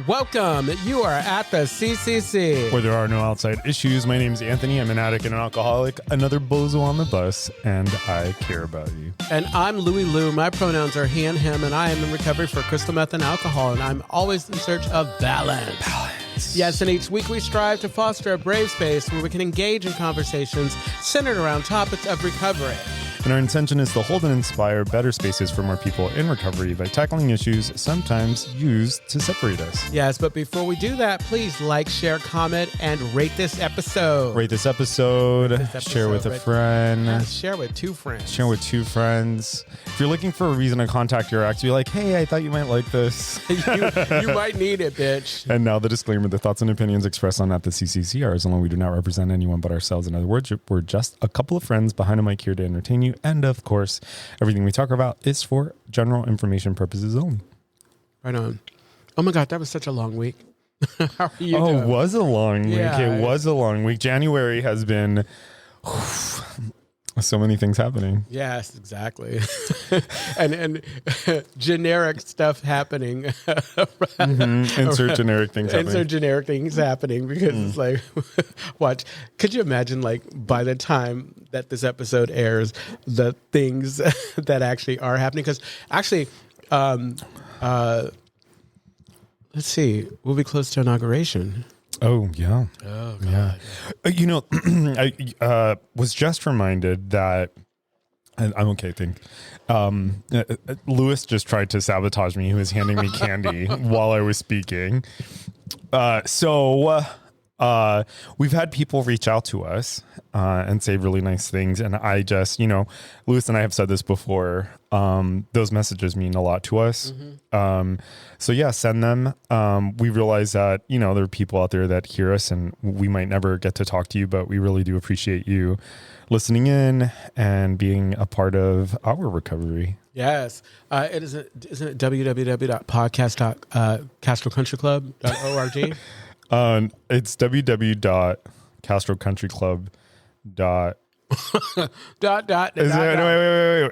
Welcome. You are at the CCC. Where there are no outside issues. My name's Anthony. I'm an addict and an alcoholic, another bozo on the bus, and I care about you. And I'm LouiLou. My pronouns are he and him, and I am in recovery for crystal meth and alcohol, and I'm always in search of balance. Yes, and each week we strive to foster a brave space where we can engage in conversations centered around topics of recovery. And our intention is to hold and inspire better spaces for more people in recovery by tackling issues sometimes used to separate us. Yes, but before we do that, please like, share, comment, and rate this episode. Rate this episode, share with a friend. Share with two friends. Share with two friends. If you're looking for a reason to contact your ex, be like, hey, I thought you might like this. you might need it, bitch. And now the disclaimer, the thoughts and opinions expressed on At the CCC are as long we do not represent anyone but ourselves. In other words, we're just a couple of friends behind a mic here to entertain you. And of course, everything we talk about is for general information purposes only. Right on. Oh my God, that was such a long week. How are you doing? It was a long week. It was a long week. January has been so many things happening. Yes, exactly. and generic stuff happening. Insert generic things happening. Insert generic things happening because it's like, watch. Could you imagine, like, by the time that this episode airs, the things that actually are happening? Because actually, let's see, we'll be close to inauguration. Oh, yeah. Oh, God. Yeah. I was just reminded that, and I'm okay, I think, Lewis just tried to sabotage me. He was handing me candy while I was speaking. So we've had people reach out to us and say really nice things. And I just, Lewis and I have said this before, those messages mean a lot to us. So yeah, send them. We realize that, there are people out there that hear us and we might never get to talk to you, but we really do appreciate you listening in and being a part of our recovery. Yes. Isn't it www.podcast.castrocountryclub.org? It's www.castrocountryclub.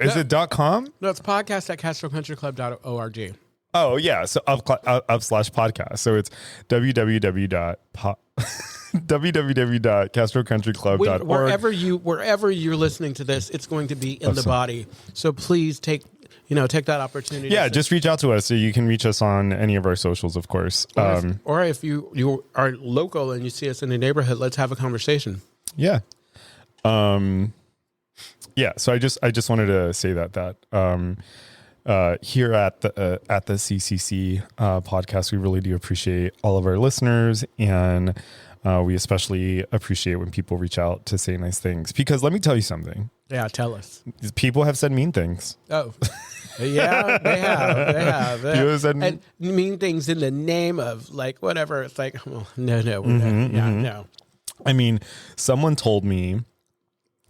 Is it .com? No, it's podcast@castrocountryclub.org. Oh yeah, so /podcast. So it's www.castrocountryclub.org. Wherever you're listening to this, it's going to be in the body. So please take that opportunity. Yeah, just reach out to us. So you can reach us on any of our socials, of course. Or if you are local and you see us in the neighborhood, let's have a conversation. Yeah. Yeah. So I just wanted to say that here at the CCC podcast, we really do appreciate all of our listeners, and we especially appreciate when people reach out to say nice things. Because let me tell you something. Yeah, tell us. People have said mean things. Oh, yeah, they have. And mean things in the name of, like, whatever. It's like, oh, no, no. I mean, someone told me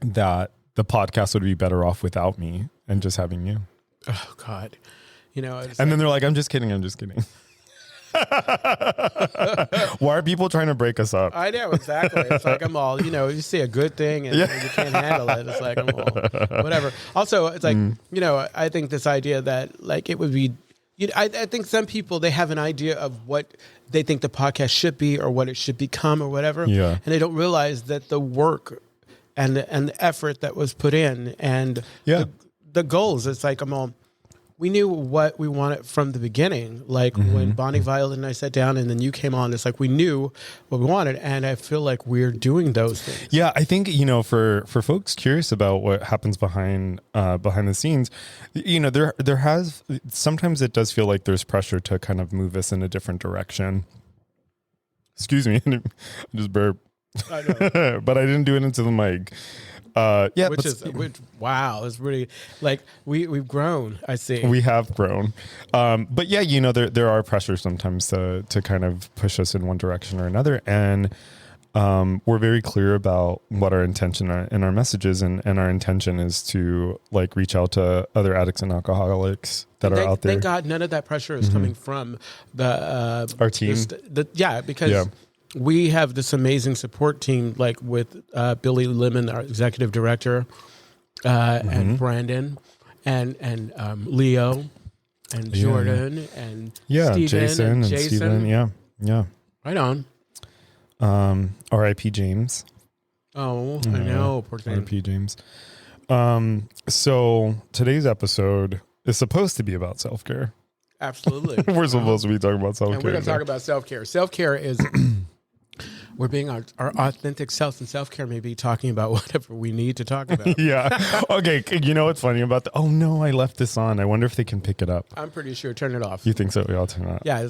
that the podcast would be better off without me and just having you. Oh God, then they're like, I'm just kidding. Why are people trying to break us up? I know, exactly. It's like, I'm all, you see a good thing and you can't handle it. It's like, I'm all, whatever. Also, it's like, I think this idea that, like, it would be, I think some people, they have an idea of what they think the podcast should be or what it should become or whatever. Yeah. And they don't realize that the work and the effort that was put in and the goals, it's like, we knew what we wanted from the beginning. Like when Bonnie, Violet, and I sat down and then you came on, it's like we knew what we wanted. And I feel like we're doing those things. Yeah, I think, for folks curious about what happens behind the scenes, there has, sometimes it does feel like there's pressure to kind of move us in a different direction. Excuse me, I just burped. I know. But I didn't do it into the mic. Wow, it's really, like, we've grown. I see we have grown, but yeah, there are pressures sometimes to kind of push us in one direction or another, and we're very clear about what our intention in our messages, and our intention is to, like, reach out to other addicts and alcoholics that are out there. Thank God none of that pressure is coming from our team. Because we have this amazing support team, like with Billy Lemon, our executive director, and Brandon, and Leo, and Jordan and Steven Jason and Steven. Yeah. Right on. R.I.P. James. Oh, I know. Poor thing. R.I.P. James. So today's episode is supposed to be about self-care. Absolutely. We're supposed to be talking about self-care. And we're going to talk about self-care. Self-care is we're being our authentic selves, and self-care may be talking about whatever we need to talk about. Yeah. Okay. You know what's funny about oh no, I left this on. I wonder if they can pick it up. I'm pretty sure. Turn it off. You think so? Yeah, I'll turn it off. Yeah.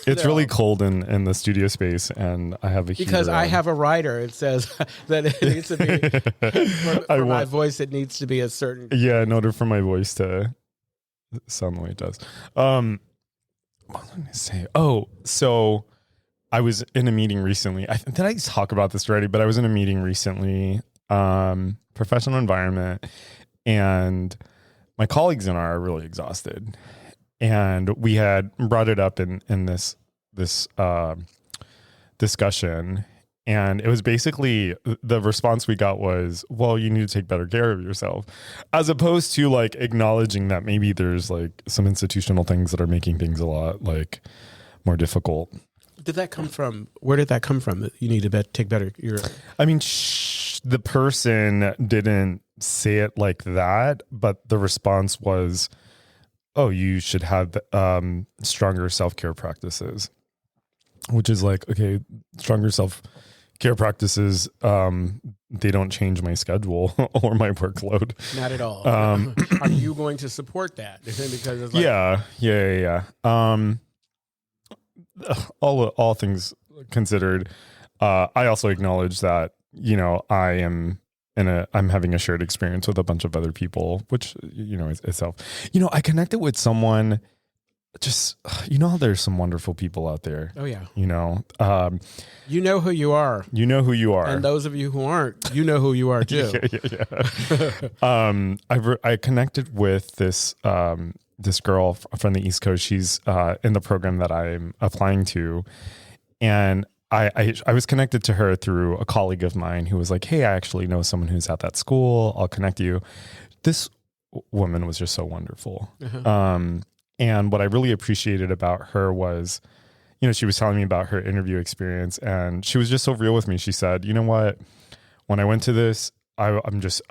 It's really cold in the studio space, and I have a heater because I on. have a rider. It says that it needs to be for my voice. It needs to be a certain. Yeah, in order for my voice to sound the way it does. What was I going to say? Oh, so I was in a meeting recently. Did I talk about this already? But I was in a meeting recently, professional environment, and my colleagues and I are really exhausted. And we had brought it up in this discussion. And it was basically the response we got was, well, you need to take better care of yourself, as opposed to like acknowledging that maybe there's like some institutional things that are making things a lot like more difficult. Did that come from? Where did that come from? That you need to take better. I mean, the person didn't say it like that, but the response was, "Oh, you should have stronger self-care practices," which is like, okay, stronger self-care practices. They don't change my schedule or my workload. Not at all. Are you going to support that? Because it's like, yeah. All things considered, I also acknowledge that, you know, I'm having a shared experience with a bunch of other people, which, you know, itself, you know, I connected with someone, just, you know, there's some wonderful people out there. Oh yeah. You know, you know who you are. You know who you are. And those of you who aren't, you know who you are too. Yeah. I connected with this girl from the East Coast. She's in the program that I'm applying to, and I was connected to her through a colleague of mine who was like, "Hey, I actually know someone who's at that school. I'll connect you." This woman was just so wonderful. Uh-huh. And what I really appreciated about her was, you know, she was telling me about her interview experience, and she was just so real with me. She said, "You know what? When I went to this, I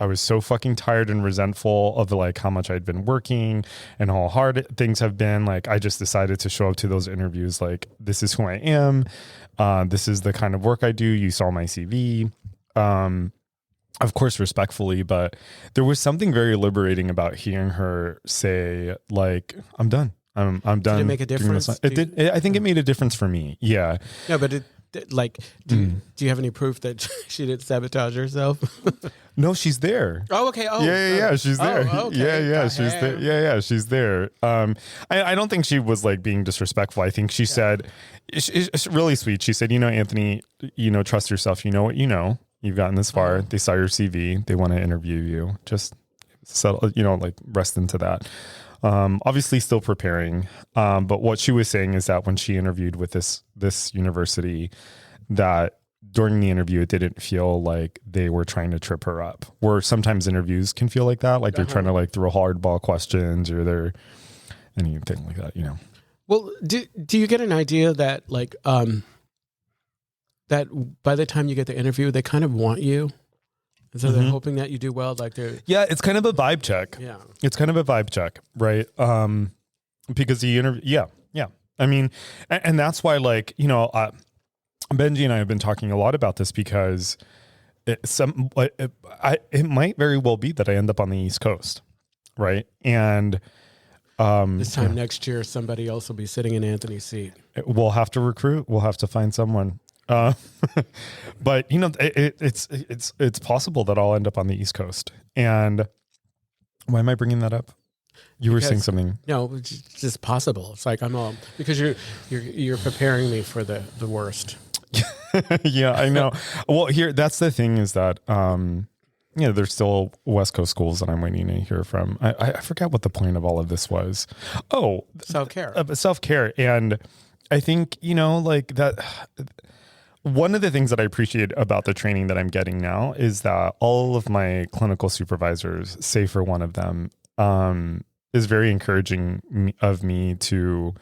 was so fucking tired and resentful of like how much I'd been working and how hard things have been. Like, I just decided to show up to those interviews. Like, this is who I am. This is the kind of work I do. You saw my CV. Of course, respectfully, but there was something very liberating about hearing her say, like, I'm done. I'm done. Did it make a difference? It did. I think it made a difference for me. Yeah. No, but do you have any proof that she didn't sabotage herself? No, she's there. Oh, okay. Oh, yeah. She's there. Okay. Yeah. She's there. Yeah. She's there. I don't think she was like being disrespectful. I think she said, it's really sweet. She said, you know, Anthony, you know, trust yourself. You know what you know. You've gotten this far. They saw your CV. They want to interview you. Just settle, you know, like rest into that. Obviously still preparing. But what she was saying is that when she interviewed with this university, that during the interview, it didn't feel like they were trying to trip her up, where sometimes interviews can feel like that. Like they're trying to like throw hardball questions or they're anything like that, you know? Well, do you get an idea that like, that by the time you get the interview, they kind of want you? And so they're hoping that you do well. Like yeah, it's kind of a vibe check. Yeah. It's kind of a vibe check, right? Because the interview, yeah. I mean, and that's why, like, you know, Benji and I have been talking a lot about this because it might very well be that I end up on the East Coast, right? And this time next year, somebody else will be sitting in Anthony's seat. We'll have to recruit. We'll have to find someone. But you know, it's possible that I'll end up on the East Coast. And why am I bringing that up? You were saying something. No, it's just possible. It's like because you're preparing me for the worst. Yeah, I know. Well, that's the thing is that you know, there's still West Coast schools that I'm waiting to hear from. I forgot what the point of all of this was. Oh, self-care. And I think, you know, like that. One of the things that I appreciate about the training that I'm getting now is that all of my clinical supervisors, save for one of them, is very encouraging of me to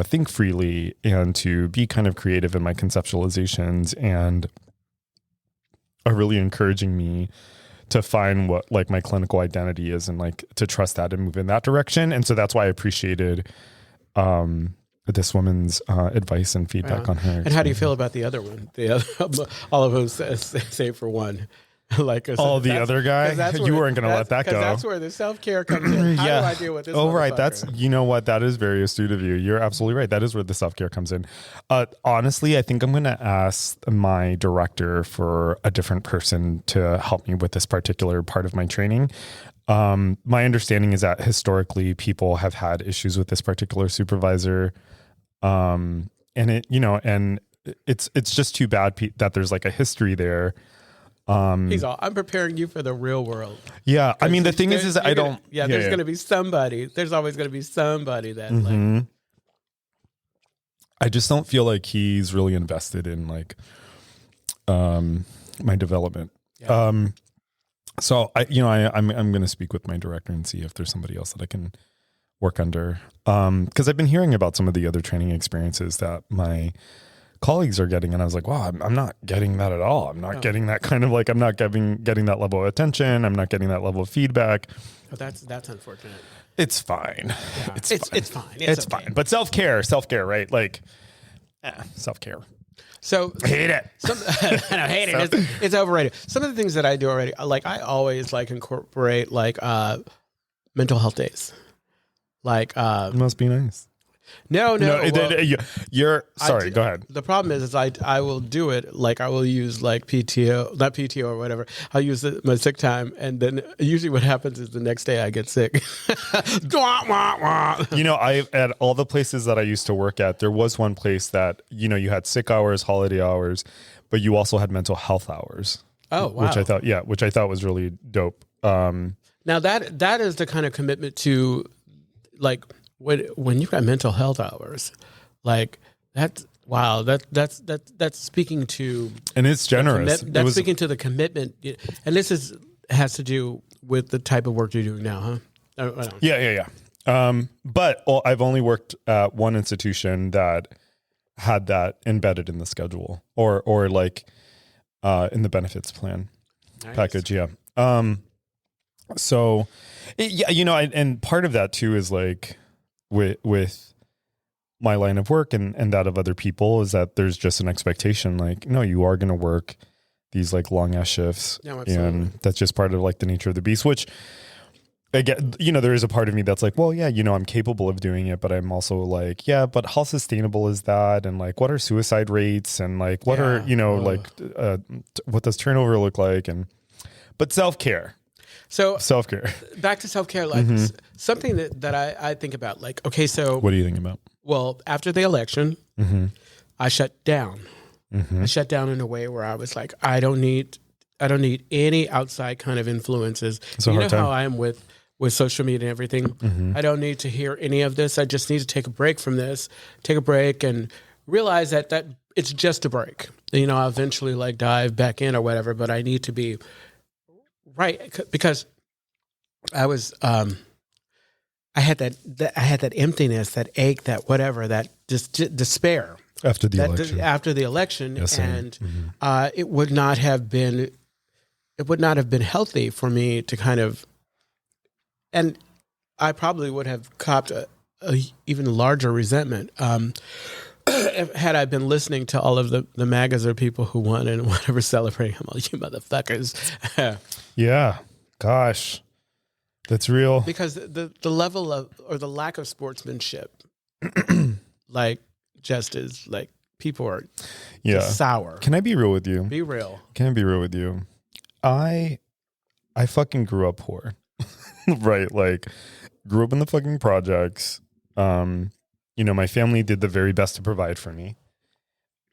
think freely and to be kind of creative in my conceptualizations, and are really encouraging me to find what like my clinical identity is and like to trust that and move in that direction. And so that's why I appreciated this woman's advice and feedback on her. And how do you feel about the other one? The other, all of us, save for one. Like the other guy, you weren't going to let that go. That's where the self-care comes in. How do I deal with this? Oh, right. That's, you know what? That is very astute of you. You're absolutely right. That is where the self-care comes in. Honestly, I think I'm going to ask my director for a different person to help me with this particular part of my training. My understanding is that historically people have had issues with this particular supervisor. And it's just too bad that there's like a history there. He's all, I'm preparing you for the real world. Yeah. I mean, the thing is I don't. There's going to be somebody. There's always going to be somebody that like. I just don't feel like he's really invested in like my development. Yeah. So I'm going to speak with my director and see if there's somebody else that I can work under. Because I've been hearing about some of the other training experiences that my colleagues are getting, and I was like, wow, I'm not getting that at all. I'm not getting that kind of like, I'm not getting that level of attention. I'm not getting that level of feedback. Oh, that's unfortunate. It's fine. Yeah. It's fine. It's okay. Fine. But self-care, right? Like self-care. So I hate it. I don't hate it. It's overrated. Some of the things that I do already, like I always like incorporate like mental health days. Like it must be nice. No. You're sorry. Go ahead. The problem is I will do it like I will use like PTO, not PTO or whatever. I'll use my sick time, and then usually what happens is the next day I get sick. I at all the places that I used to work at, there was one place that you had sick hours, holiday hours, but you also had mental health hours. Oh, wow. Which I thought was really dope. Now that is the kind of commitment to like. When you've got mental health hours, like that's wow, that's speaking to, and it's generous. That's speaking to the commitment, and this has to do with the type of work you're doing now, huh? Yeah. But I've only worked at one institution that had that embedded in the schedule or like in the benefits plan package. Yeah. So, and part of that too is like. With my line of work and that of other people is that there's just an expectation like, no, you are going to work these like long ass shifts. No, and that's just part of like the nature of the beast, which again, there is a part of me that's like, well, yeah, I'm capable of doing it, but I'm also like, yeah, but how sustainable is that? And like, what are suicide rates? And like, what are, what does turnover look like? But self-care. So self-care. Back to self-care, like something that I think about, like, okay, so what do you think about? Well, after the election, I shut down. I shut down in a way where I was like, I don't need any outside kind of influences. You know how I am with social media and everything. I don't need to hear any of this. I just need to take a break from this, take a break and realize that it's just a break. I'll eventually like dive back in or whatever, but I need to be right, because I was, I had that emptiness, that ache, that whatever, that just despair after the election, yes, and it would not have been healthy for me to kind of, and I probably would have copped a even larger resentment. Had I been listening to all of the MAGAs or people who won and whatever celebrating, I'm like, you motherfuckers. Yeah. Gosh. That's real. Because the level of, or the lack of sportsmanship, like, just is like, people are just sour. Can I be real with you? Be real. Can I be real with you? I fucking grew up poor. Right? Like, grew up in the fucking projects. My family did the very best to provide for me.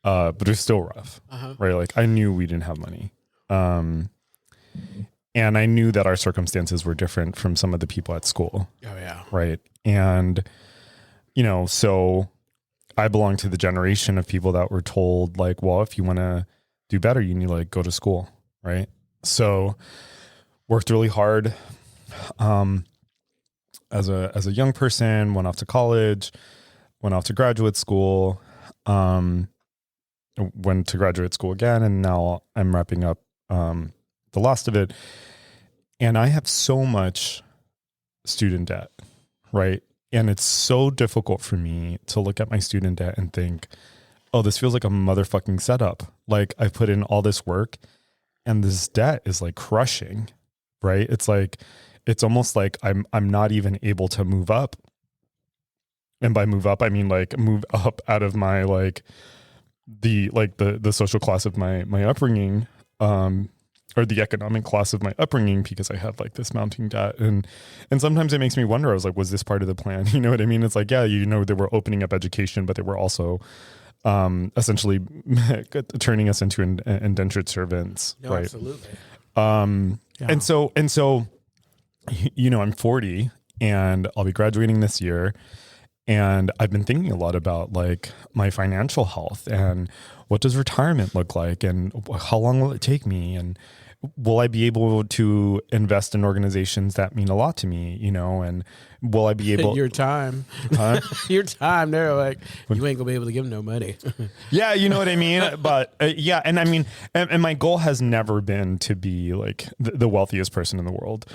But it was still rough. Right? Like, I knew we didn't have money. And I knew that our circumstances were different from some of the people at school. Oh, yeah. Right. And, so I belong to the generation of people that were told, like, well, if you want to do better, you need to like go to school. Right. So worked really hard. as a young person, went off to college, went off to graduate school, went to graduate school again, and now I'm wrapping up the last of it. And I have so much student debt, right? And it's so difficult for me to look at my student debt and think, oh, this feels like a motherfucking setup. Like I put in all this work and this debt is like crushing, right? It's like, it's almost like I'm not even able to move up. And by move up, I mean like move up out of my the social class of my upbringing, or the economic class of my upbringing, because I have like this mounting debt. And sometimes it makes me wonder, I was like, was this part of the plan? You know what I mean? It's like, yeah, they were opening up education, but they were also essentially turning us into indentured servants. No, right. Absolutely. And so, I'm 40 and I'll be graduating this year. And I've been thinking a lot about like my financial health and what does retirement look like and how long will it take me? And will I be able to invest in organizations that mean a lot to me, and will I be able... Your time. Your time. They're like, you ain't gonna be able to give them no money. Yeah, you know what I mean? But yeah, and I mean, and my goal has never been to be like the wealthiest person in the world.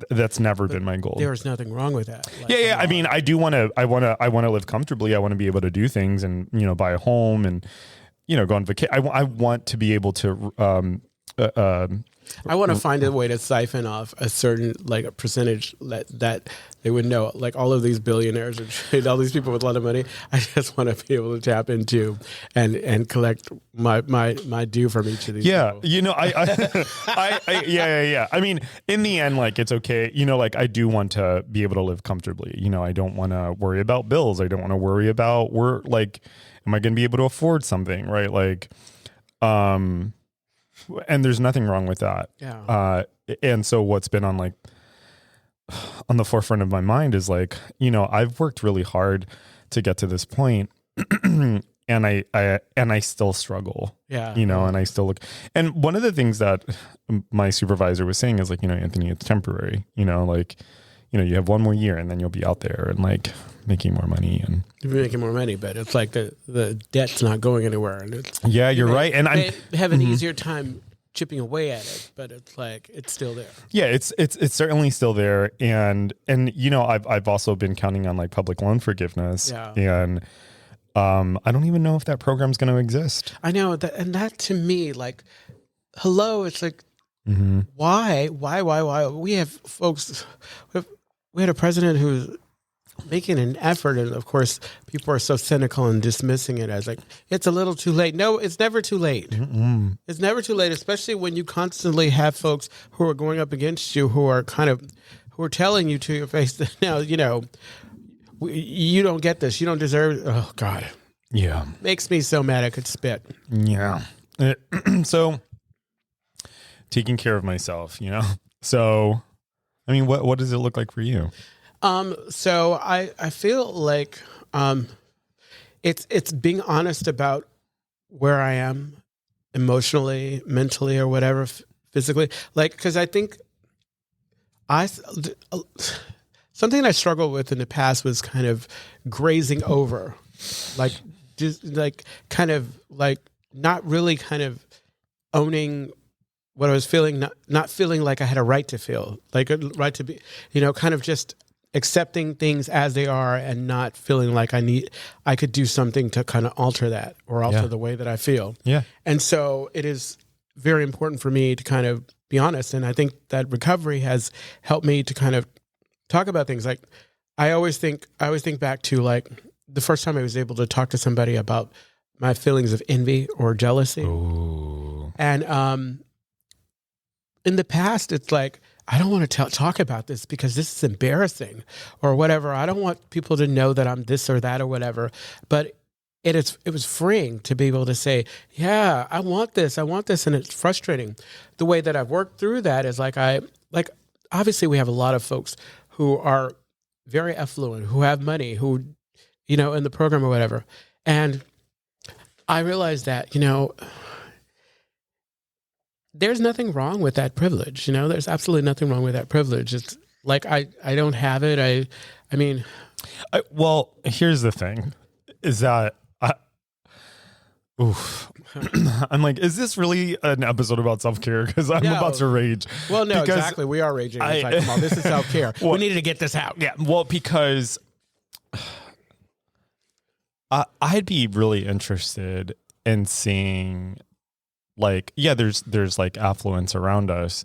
That's never been my goal. There is nothing wrong with that. Like, yeah. I mean, I want to live comfortably. I want to be able to do things and, buy a home and, go on vacation. I want to be able to, I want to find a way to siphon off a certain a percentage that they would know. Like all of these billionaires and all these people with a lot of money, I just want to be able to tap into and collect my due from each of these. Yeah, people. Yeah. I mean, in the end, it's okay. I do want to be able to live comfortably. I don't want to worry about bills. I don't want to worry about am I going to be able to afford something? Right? And there's nothing wrong with that. Yeah. And so what's been on the forefront of my mind is I've worked really hard to get to this point, and I still struggle. Yeah. And I still look. And one of the things that my supervisor was saying is Anthony, it's temporary. You have one more year and then you'll be out there and making more money and you'll be making more money, but it's like the debt's not going anywhere. And it's, yeah, you're right. And I have an easier time chipping away at it, but it's it's still there. Yeah, it's certainly still there. And I've also been counting on public loan forgiveness. Yeah. And I don't even know if that program's going to exist. I know that, and that to me, hello, it's why? We have folks. We had a president who's making an effort, and of course, people are so cynical and dismissing it as it's a little too late. No, it's never too late. Mm-mm. It's never too late, especially when you constantly have folks who are going up against you, who are telling you to your face that now, you don't get this, you don't deserve it. Oh God, yeah, makes me so mad I could spit. Yeah, so taking care of myself, So, I mean, what does it look like for you? So I feel it's being honest about where I am emotionally, mentally, or whatever, physically. Because I think something I struggled with in the past was kind of grazing over, not really kind of owning what I was feeling, not feeling like I had a right to feel, a right to be, kind of just accepting things as they are and not feeling like I could do something to kind of alter that or alter the way that I feel. Yeah. And so it is very important for me to kind of be honest. And I think that recovery has helped me to kind of talk about things. I always think back to the first time I was able to talk to somebody about my feelings of envy or jealousy. Ooh. And, in the past, it's I don't want to talk about this because this is embarrassing or whatever. I don't want people to know that I'm this or that or whatever. But it was freeing to be able to say, yeah, I want this. And it's frustrating. The way that I've worked through that is obviously we have a lot of folks who are very affluent, who have money, who, in the program or whatever. And I realized that, there's nothing wrong with that privilege. There's absolutely nothing wrong with that privilege. It's Like I don't have it. I mean, well, here's the thing is that I'm like, is this really an episode about self-care? Because I'm about to rage. Well, no, because exactly. We are raging. It's like, come on, this is self-care. Well, we needed to get this out. Yeah. Well, because I'd be really interested in seeing, like, yeah, there's like affluence around us,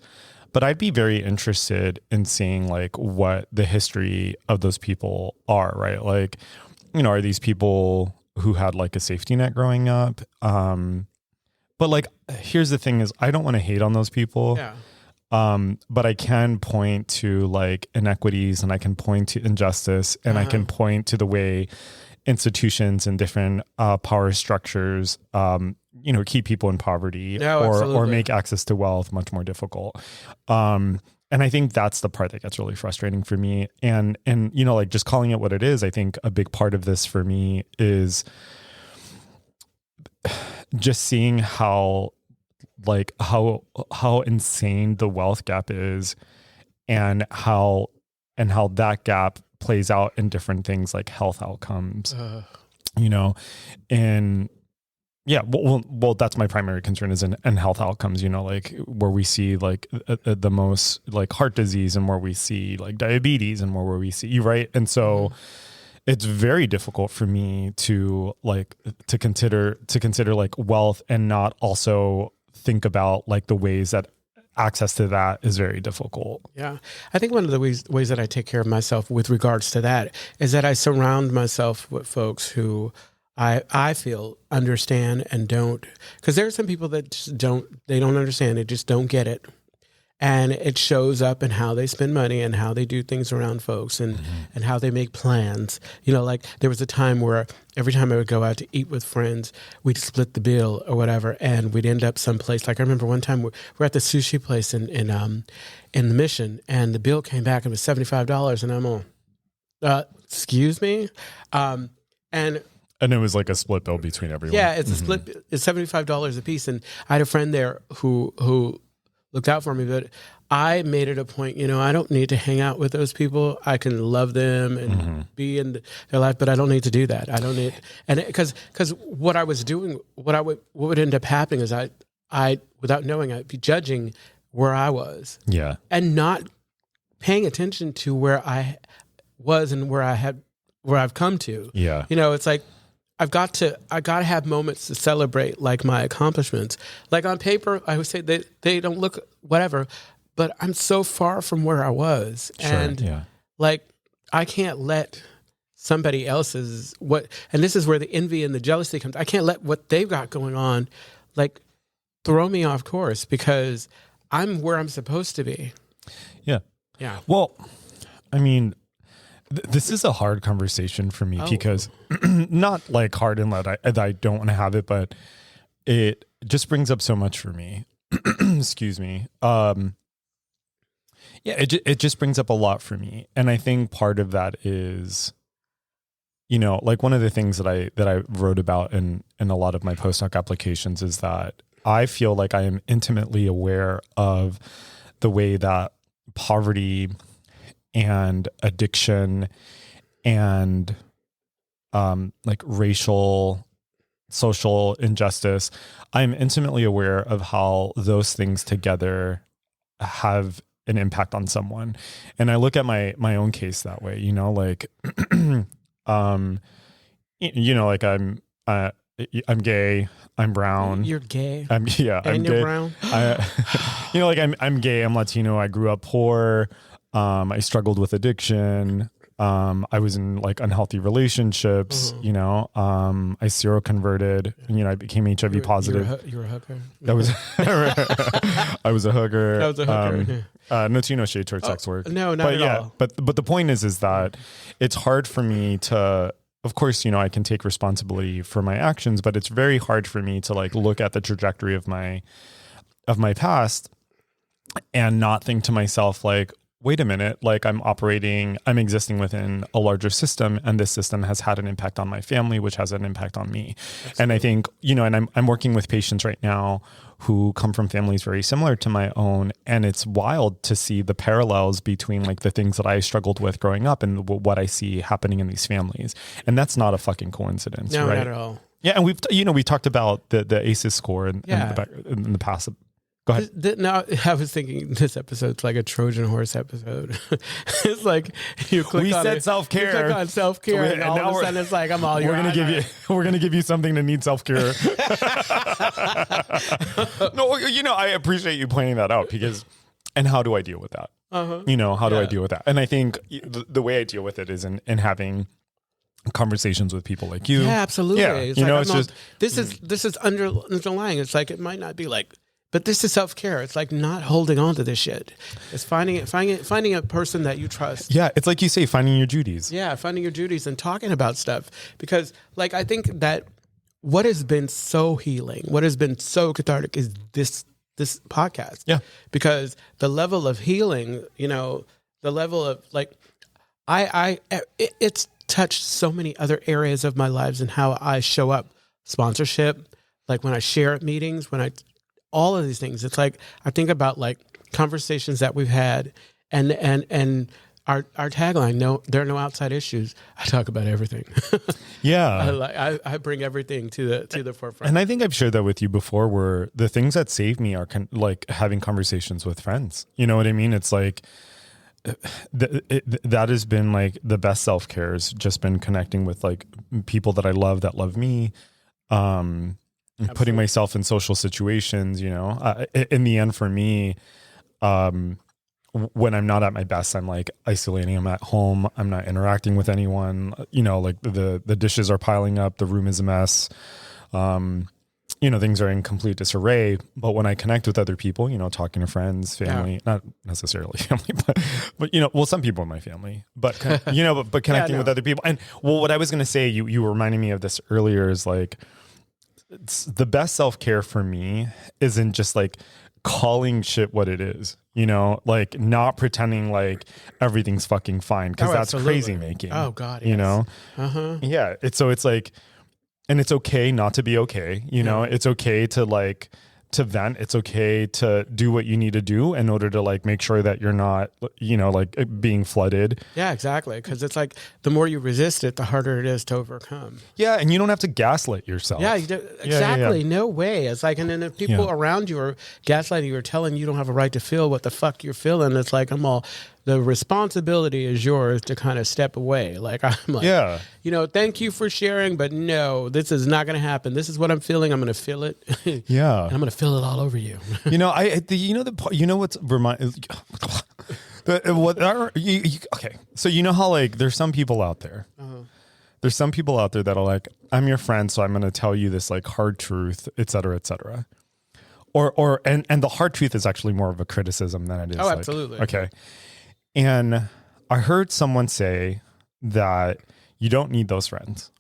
but I'd be very interested in seeing like what the history of those people are, right? Like, you know, are these people who had like a safety net growing up? But like, here's the thing is I don't want to hate on those people. Yeah. But I can point to like inequities, and I can point to injustice, and I can point to the way institutions and different power structures, you know, keep people in poverty or make access to wealth much more difficult. And I think that's the part that gets really frustrating for me. And, you know, like just calling it what it is, I think a big part of this for me is just seeing how insane the wealth gap is, and how that gap plays out in different things like health outcomes, you know, and yeah, well, that's my primary concern is in health outcomes, you know, like where we see like the most like heart disease, and where we see like diabetes, and where we see, right. And so it's very difficult for me to consider like wealth and not also think about like the ways that access to that is very difficult. Yeah. I think one of the ways that I take care of myself with regards to that is that I surround myself with folks who I feel understand and don't, because there are some people that just don't understand. They just don't get it. And it shows up in how they spend money and how they do things around folks, and how they make plans. You know, like there was a time where every time I would go out to eat with friends, we'd split the bill or whatever, and we'd end up someplace. Like I remember one time we're at the sushi place in the Mission, and the bill came back and it was $75, and I'm all, excuse me, And it was like a split bill between everyone. Yeah, it's a split. It's $75 a piece, and I had a friend there who looked out for me, but I made it a point, you know, I don't need to hang out with those people. I can love them and be in their life, but I don't need to do that. I don't need, and because what I was doing, what would end up happening is I without knowing, I'd be judging where I was, and not paying attention to where I was and where I've come to. Yeah, you know, it's like I got to have moments to celebrate like my accomplishments. Like on paper, I would say they don't look whatever, but I'm so far from where I was. Sure, and like I can't let somebody else's and this is where the envy and the jealousy comes. I can't let what they've got going on like throw me off course, because I'm where I'm supposed to be. Yeah. Yeah. Well, I mean, this is a hard conversation for me because not like hard in that I don't want to have it, but it just brings up so much for me. Excuse me. It just brings up a lot for me. And I think part of that is, you know, like one of the things that I wrote about in a lot of my postdoc applications is that I feel like I am intimately aware of the way that poverty and addiction and like racial, social injustice, I'm intimately aware of how those things together have an impact on someone. And I look at my own case that way, you know, like you know, like I'm gay, I'm brown. You're gay. I'm and I'm you're gay. brown. You know, like I'm gay, I'm Latino, I grew up poor. I struggled with addiction. I was in like unhealthy relationships, you know, I seroconverted, you know, I became HIV positive. You're a hooker. I was I was a hooker. That was a hooker. No to no shade towards sex work. No, not at all. But the point is that it's hard for me to, of course, you know, I can take responsibility for my actions, but it's very hard for me to like look at the trajectory of my past and not think to myself like, wait a minute, like I'm existing within a larger system, and this system has had an impact on my family, which has an impact on me. Absolutely. And I think, and I'm working with patients right now who come from families very similar to my own. And it's wild to see the parallels between like the things that I struggled with growing up and what I see happening in these families. And that's not a fucking coincidence, no, right? Not at all. Yeah. And we talked about the ACEs score in the past. Go ahead. Now, I was thinking this episode's like a Trojan horse episode. It's like you click we on said self-care. You click on self-care, and all of a sudden it's like, I'm all we're gonna give you something to need self-care. No, I appreciate you pointing that out and how do I deal with that? How do I deal with that? And I think the way I deal with it is in having conversations with people like you. Yeah, absolutely. Yeah, it's this is underlying. It's like, it might not be like, but this is self-care. It's like not holding on to this shit. It's finding a person that you trust. Yeah, it's like you say, finding your duties. Yeah, finding your duties and talking about stuff. Because like I think that what has been so healing, what has been so cathartic is this podcast. Yeah. Because the level of healing, the level of like it's touched so many other areas of my lives and how I show up. Sponsorship, like when I share at meetings, all of these things. It's like I think about like conversations that we've had, and our tagline: "No, there are no outside issues." I talk about everything. Yeah, I bring everything to the forefront. And I think I've shared that with you before. Where the things that save me are like having conversations with friends. You know what I mean? It's like that has been like the best self-care. Has just been connecting with like people that I love that love me. Absolutely. Putting myself in social situations, in the end for me, when I'm not at my best, I'm like isolating. I'm at home. I'm not interacting with anyone, like the dishes are piling up. The room is a mess. Things are in complete disarray. But when I connect with other people, talking to friends, family, not necessarily family, but some people in my family, but connecting with other people. And what I was going to say, you were reminding me of this earlier is like, it's the best self-care for me isn't just like calling shit what it is, like not pretending like everything's fucking fine. Cause that's crazy making. Oh God. Yes. Yeah. It's like, and it's okay not to be okay. It's okay to like, to vent. It's okay to do what you need to do in order to like make sure that you're not, like being flooded. Yeah, exactly. Because it's like the more you resist it, the harder it is to overcome. Yeah, and you don't have to gaslight yourself. Yeah, exactly. Yeah. No way. It's like, and then if people around you are gaslighting you or telling you don't have a right to feel what the fuck you're feeling, it's like the responsibility is yours to kind of step away. Like I'm like, thank you for sharing, but no, this is not going to happen. This is what I'm feeling. I'm going to feel it. Yeah, and I'm going to feel it all over you. What's okay. So how like there's some people out there. There's some people out there that are like, I'm your friend, so I'm going to tell you this like hard truth, et cetera, et cetera. And the hard truth is actually more of a criticism than it is. Oh, absolutely. Okay. And I heard someone say that you don't need those friends,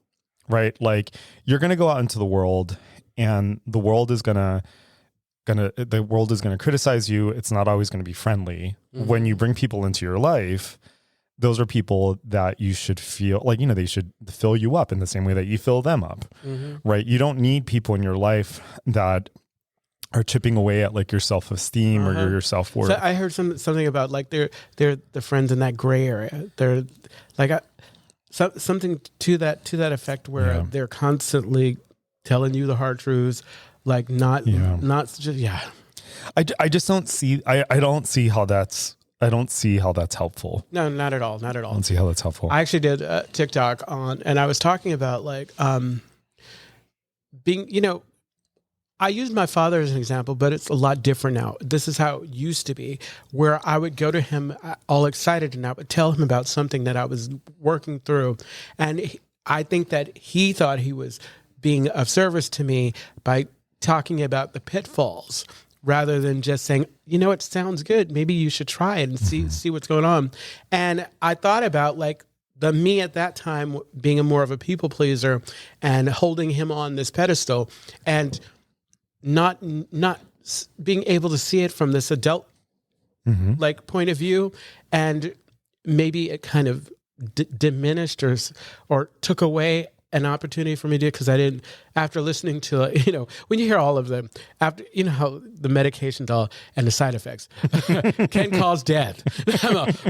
right? Like you're going to go out into the world and the world is going to criticize you. It's not always going to be friendly. Mm-hmm. When you bring people into your life, those are people that you should feel like, they should fill you up in the same way that you fill them up, right? You don't need people in your life that are chipping away at like your self-esteem or your self-worth. So I heard something about like they're the friends in that gray area. They're like something to that effect where they're constantly telling you the hard truths, like not just I just don't see. I don't see how that's. I don't see how that's helpful. No, not at all. Not at all. I don't see how that's helpful. I actually did a TikTok and I was talking about like being, I used my father as an example, but it's a lot different now. This is how it used to be, where I would go to him all excited and I would tell him about something that I was working through. And I think that he thought he was being of service to me by talking about the pitfalls rather than just saying, it sounds good. Maybe you should try it and see what's going on. And I thought about like the me at that time being more of a people pleaser and holding him on this pedestal and not being able to see it from this adult like point of view, and maybe it kind of diminished or took away an opportunity for me to, because I didn't, after listening to, when you hear all of them, after, how the medications all and the side effects can cause death.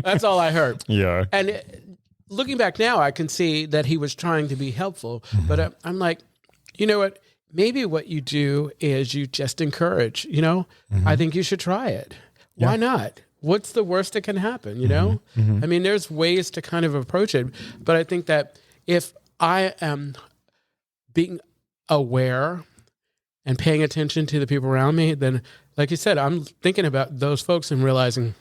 That's all I heard. Yeah. And looking back now, I can see that he was trying to be helpful, but I'm like, you know what? Maybe what you do is you just encourage, I think you should try it. Yeah. Why not? What's the worst that can happen, I mean, there's ways to kind of approach it, but I think that if I am being aware and paying attention to the people around me, then, like you said, I'm thinking about those folks and realizing,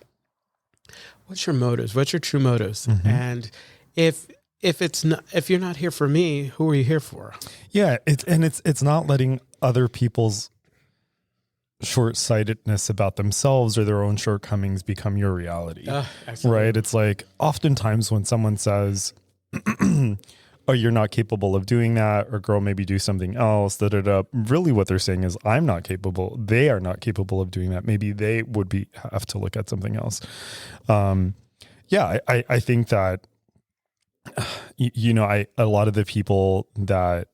what's your motives? What's your true motives? And if you're not here for me, who are you here for? Yeah, it's not letting other people's short-sightedness about themselves or their own shortcomings become your reality. Right? It's like oftentimes when someone says, oh, you're not capable of doing that, or girl, maybe do something else, really what they're saying is I'm not capable. They are not capable of doing that. Maybe they would have to look at something else. I think that, a lot of the people that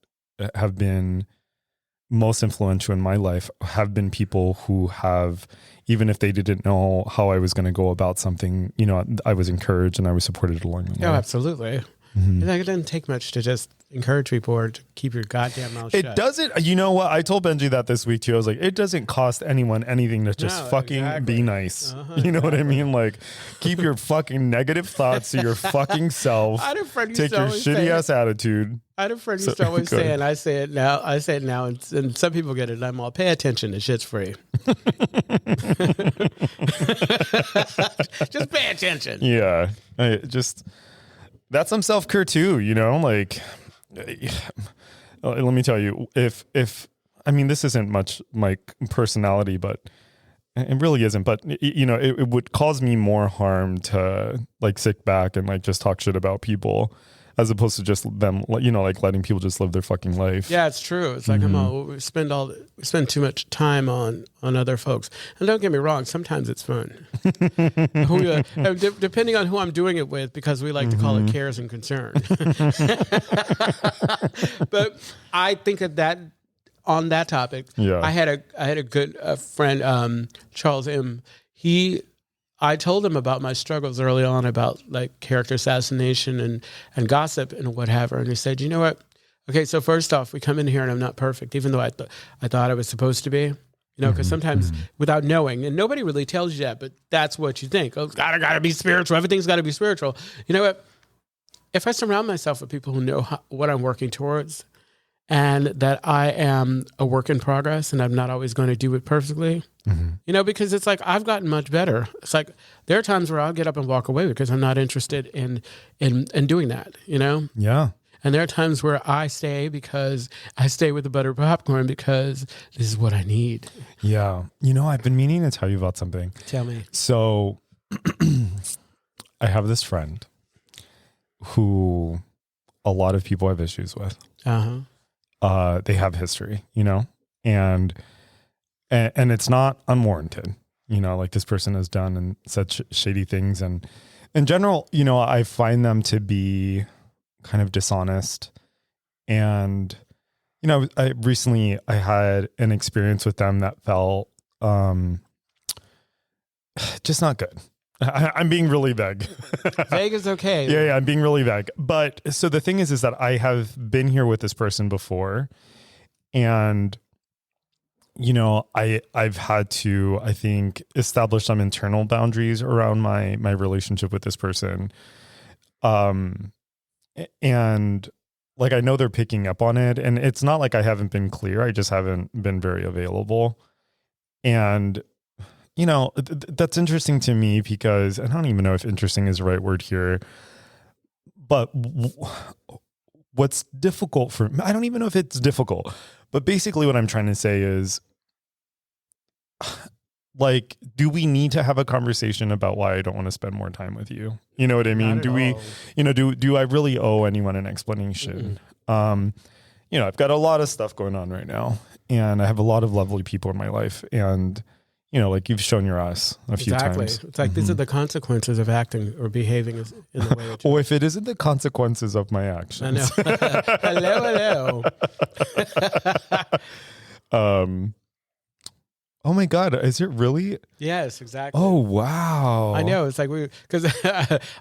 have been most influential in my life have been people who have, even if they didn't know how I was going to go about something, I was encouraged and I was supported along the way. Oh, absolutely. It doesn't take much to just encourage people or to keep your goddamn mouth shut. It doesn't. You know what? I told Benji that this week too. I was like, it doesn't cost anyone anything to just be nice. You know what I mean? Like, keep your fucking negative thoughts to your fucking self. I had a friend take your shitty ass attitude. I had a friend who used to always say, and I say it now, and some people get it, and I'm all, pay attention, the shit's free. Just pay attention. Yeah. That's some self-care too, like, let me tell you, if this isn't much my personality, but it really isn't, but it would cause me more harm to like sit back and like just talk shit about people as opposed to just them, like letting people just live their fucking life. Yeah, it's true. It's like we spend too much time on other folks. And don't get me wrong, sometimes it's fun. Depending on who I'm doing it with, because we like to call it cares and concern. But I think that on that topic, I had a good friend, Charles M. I told him about my struggles early on about like character assassination and gossip and whatever. And he said, you know what? Okay, so first off, we come in here and I'm not perfect, even though I thought I was supposed to be, because sometimes without knowing, and nobody really tells you that, but that's what you think. Oh, it's gotta be spiritual. Everything's gotta be spiritual. You know what? If I surround myself with people who know what I'm working towards, and that I am a work in progress and I'm not always going to do it perfectly, because it's like, I've gotten much better. It's like, there are times where I'll get up and walk away because I'm not interested in doing that, Yeah. And there are times where I stay because I stay with the buttered popcorn because this is what I need. Yeah. I've been meaning to tell you about something. Tell me. So I have this friend who a lot of people have issues with. They have history, and it's not unwarranted, like this person has done and said shady things. And in general, I find them to be kind of dishonest. And, I recently had an experience with them that felt, just not good. I'm being really vague. Vague is okay. Yeah, I'm being really vague. But so the thing is that I have been here with this person before, and I've had to, I think, establish some internal boundaries around my relationship with this person. And like, I know they're picking up on it, and it's not like I haven't been clear. I just haven't been very available. And that's interesting to me because I don't even know if interesting is the right word here, but what's difficult for me, I don't even know if it's difficult, but basically what I'm trying to say is, like, do we need to have a conversation about why I don't want to spend more time with you? You know what I mean? Do we, do I really owe anyone an explanation? I've got a lot of stuff going on right now, and I have a lot of lovely people in my life, and like you've shown your ass a few times. It's like these are the consequences of acting or behaving in the way that you Or if it isn't the consequences of my actions. I know. Hello. Oh my God, is it really? Yes, exactly. Oh wow. I know. It's like because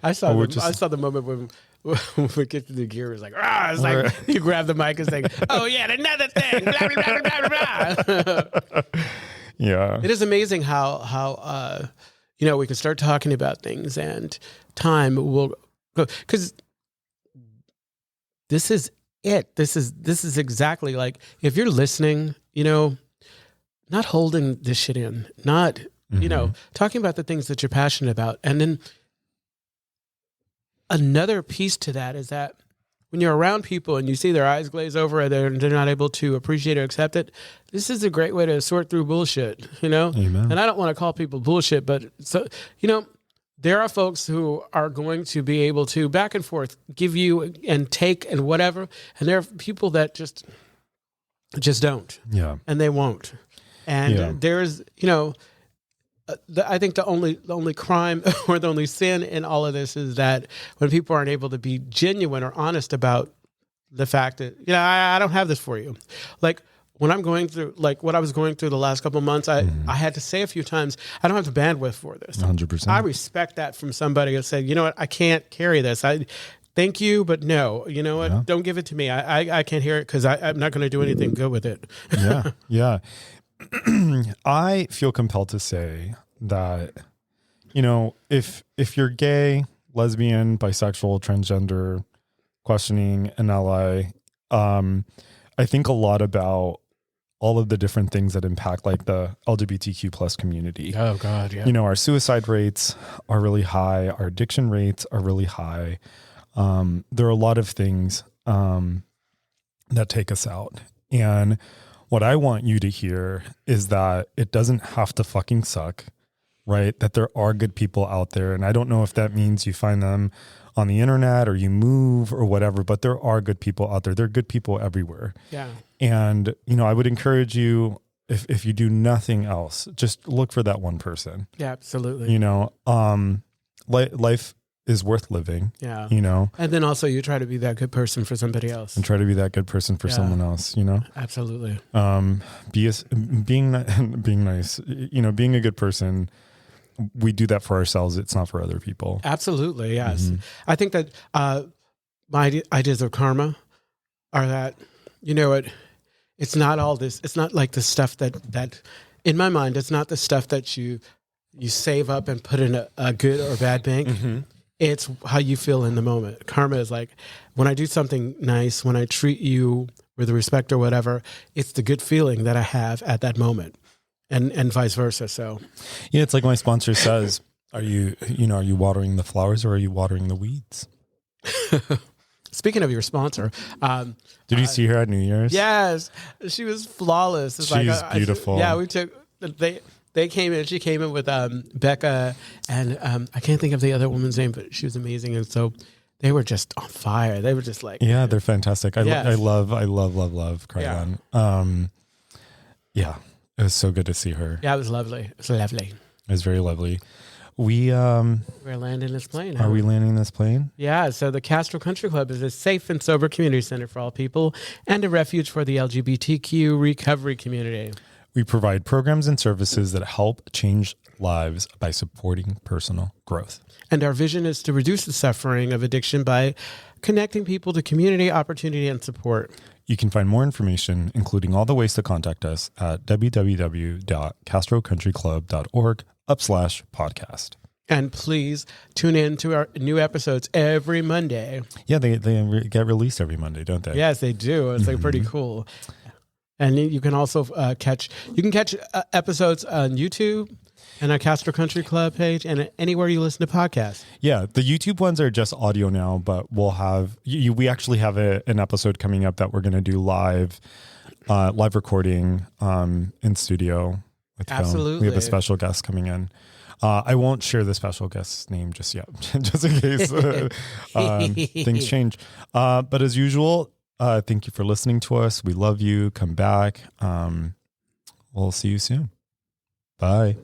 I saw the moment when we get to the gear, it's like, it's like you grab the mic and say, oh yeah, another thing, blah blah blah blah blah blah. Yeah. It is amazing how we can start talking about things and time will go, because this is it. This is exactly like, if you're listening, not holding this shit in, not, talking about the things that you're passionate about. And then another piece to that is that when you're around people and you see their eyes glaze over and they're not able to appreciate or accept it, this is a great way to sort through bullshit, Amen. And I don't want to call people bullshit, but there are folks who are going to be able to back and forth give you and take and whatever. And there are people that just don't. Yeah. And they won't. And there's, I think the only crime or the only sin in all of this is that when people aren't able to be genuine or honest about the fact that, I don't have this for you. Like when I'm going through, like what I was going through the last couple of months, I had to say a few times, I don't have the bandwidth for this. 100%. I respect that from somebody that said, you know what, I can't carry this. Thank you, but no. You know what? Yeah. Don't give it to me. I can't hear it because I'm not going to do anything good with it. Yeah. I feel compelled to say that, if you're gay, lesbian, bisexual, transgender, questioning, an ally, I think a lot about all of the different things that impact like the LGBTQ plus community. Oh God, yeah. Our suicide rates are really high. Our addiction rates are really high. There are a lot of things that take us out. And what I want you to hear is that it doesn't have to fucking suck, right? That there are good people out there. And I don't know if that means you find them on the internet or you move or whatever, but there are good people out there. There are good people everywhere. Yeah. And, I would encourage you, if you do nothing else, just look for that one person. Yeah, absolutely. Life is worth living. Yeah. And then also you try to be that good person for somebody else. And try to be that good person for someone else, Absolutely. Being nice, being a good person, we do that for ourselves. It's not for other people. Absolutely. Yes. Mm-hmm. I think that my ideas of karma are that, it's not all this, it's not like the stuff that in my mind, it's not the stuff that you save up and put in a good or bad bank. Mm-hmm. It's how you feel in the moment. Karma is like when I do something nice, when I treat you with respect or whatever, it's the good feeling that I have at that moment, and vice versa. So, yeah, it's like my sponsor says, are you watering the flowers or are you watering the weeds? Speaking of your sponsor, did you see her at New Year's? Yes, she was flawless. It's She's beautiful. We took They came in. She came in with Becca, and I can't think of the other woman's name, but she was amazing. And so they were just on fire. They were just like, yeah, they're fantastic. I love Crayon. Yeah, it was so good to see her. Yeah, it was lovely. It was lovely. It was very lovely. We're landing this plane. Are we landing this plane? Yeah. So the Castro Country Club is a safe and sober community center for all people and a refuge for the LGBTQ recovery community. We provide programs and services that help change lives by supporting personal growth. And our vision is to reduce the suffering of addiction by connecting people to community, opportunity, and support. You can find more information, including all the ways to contact us, at www.castrocountryclub.org/podcast. And please tune in to our new episodes every Monday. Yeah, they get released every Monday, don't they? Yes, they do. It's like pretty cool. And you can also catch episodes on YouTube and our Castro Country Club page and anywhere you listen to podcasts. Yeah, the YouTube ones are just audio now, but we'll have we actually have an episode coming up that we're going to do live recording in studio with Absolutely. Film. We have a special guest coming in. I won't share the special guest's name just yet, just in case things change. But as usual, thank you for listening to us. We love you. Come back. We'll see you soon. Bye. Bye.